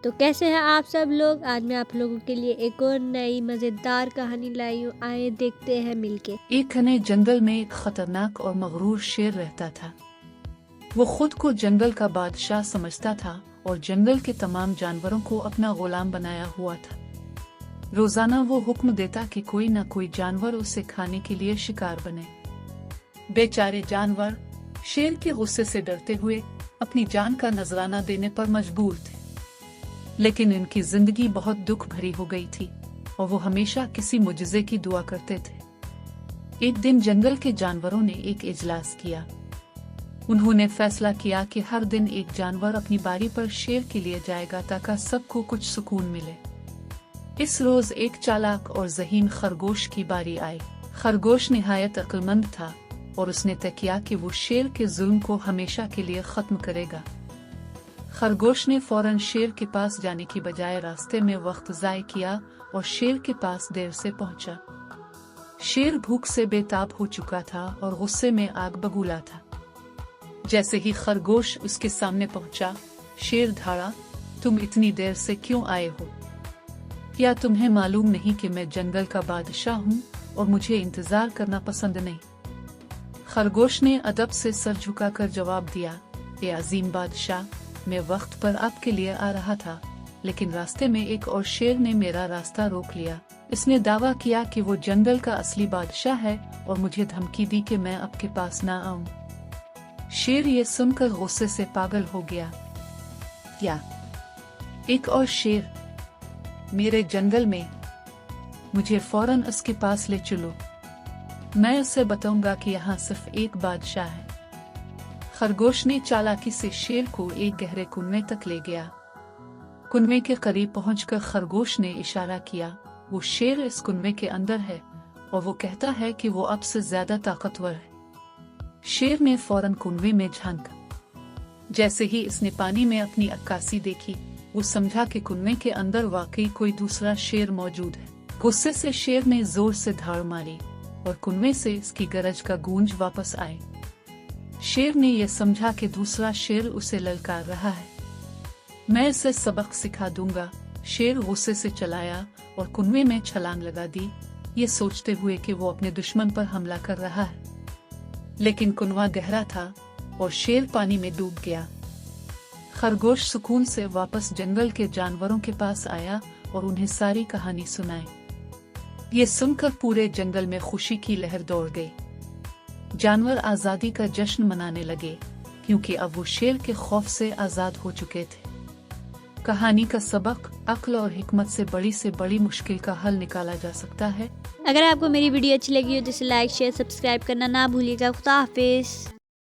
تو کیسے ہیں آپ سب لوگ؟ آج میں آپ لوگوں کے لیے ایک اور نئی مزیدار کہانی لائی ہوں، آئے دیکھتے ہیں مل کے۔ ایک گھنے جنگل میں ایک خطرناک اور مغرور شیر رہتا تھا۔ وہ خود کو جنگل کا بادشاہ سمجھتا تھا اور جنگل کے تمام جانوروں کو اپنا غلام بنایا ہوا تھا۔ روزانہ وہ حکم دیتا کہ کوئی نہ کوئی جانور اسے کھانے کے لیے شکار بنے۔ بیچارے جانور شیر کے غصے سے ڈرتے ہوئے اپنی جان کا نذرانہ دینے پر مجبور تھے، لیکن ان کی زندگی بہت دکھ بھری ہو گئی تھی اور وہ ہمیشہ کسی معجزے کی دعا کرتے تھے۔ ایک دن جنگل کے جانوروں نے ایک اجلاس کیا۔ انہوں نے فیصلہ کیا کہ ہر دن ایک جانور اپنی باری پر شیر کے لیے جائے گا تاکہ سب کو کچھ سکون ملے۔ اس روز ایک چالاک اور ذہین خرگوش کی باری آئی۔ خرگوش نہایت عقل مند تھا اور اس نے طے کیا کہ وہ شیر کے ظلم کو ہمیشہ کے لیے ختم کرے گا۔ خرگوش نے فوراً شیر کے پاس جانے کی بجائے راستے میں وقت ضائع کیا اور شیر کے پاس دیر سے پہنچا۔ شیر بھوک سے بے تاب ہو چکا تھا اور غصے میں آگ بگولا تھا۔ جیسے ہی خرگوش اس کے سامنے پہنچا، شیر دھاڑا، تم اتنی دیر سے کیوں آئے ہو؟ کیا تمہیں معلوم نہیں کہ میں جنگل کا بادشاہ ہوں اور مجھے انتظار کرنا پسند نہیں؟ خرگوش نے ادب سے سر جھکا کر جواب دیا، اے عظیم بادشاہ، میں وقت پر آپ کے لیے آ رہا تھا، لیکن راستے میں ایک اور شیر نے میرا راستہ روک لیا۔ اس نے دعویٰ کیا کہ وہ جنگل کا اصلی بادشاہ ہے اور مجھے دھمکی دی کہ میں آپ کے پاس نہ آؤں۔ شیر یہ سن کر غصے سے پاگل ہو گیا۔ کیا ایک اور شیر میرے جنگل میں؟ مجھے فوراً اس کے پاس لے چلو، میں اسے بتاؤں گا کہ یہاں صرف ایک بادشاہ ہے۔ خرگوش نے چالاکی سے شیر کو ایک گہرے کنویں تک لے گیا۔ کنویں کے قریب پہنچ کر خرگوش نے اشارہ کیا، وہ شیر اس کنویں کے اندر ہے اور وہ کہتا ہے کہ وہ اب سے زیادہ طاقتور ہے۔ شیر نے فوراً کنویں میں جھانکا۔ جیسے ہی اس نے پانی میں اپنی عکاسی دیکھی، وہ سمجھا کہ کنویں کے اندر واقعی کوئی دوسرا شیر موجود ہے۔ غصے سے شیر نے زور سے دھاڑ ماری اور کنویں سے اس کی گرج کا گونج واپس آئے۔ شیر نے یہ سمجھا کہ دوسرا شیر اسے للکار رہا ہے۔ میں اسے سبق سکھا دوں گا۔ شیر غصے سے چلایا اور کنویں میں چھلانگ لگا دی، یہ سوچتے ہوئے کہ وہ اپنے دشمن پر حملہ کر رہا ہے۔ لیکن کنواں گہرا تھا اور شیر پانی میں ڈوب گیا۔ خرگوش سکون سے واپس جنگل کے جانوروں کے پاس آیا اور انہیں ساری کہانی سنائی۔ یہ سن کر پورے جنگل میں خوشی کی لہر دوڑ گئی۔ جانور آزادی کا جشن منانے لگے کیونکہ اب وہ شیر کے خوف سے آزاد ہو چکے تھے۔ کہانی کا سبق، عقل اور حکمت سے بڑی مشکل کا حل نکالا جا سکتا ہے۔ اگر آپ کو میری ویڈیو اچھی لگی ہو تو اسے لائک، شیئر، سبسکرائب کرنا نہ بھولیے گا۔ خدا حافظ۔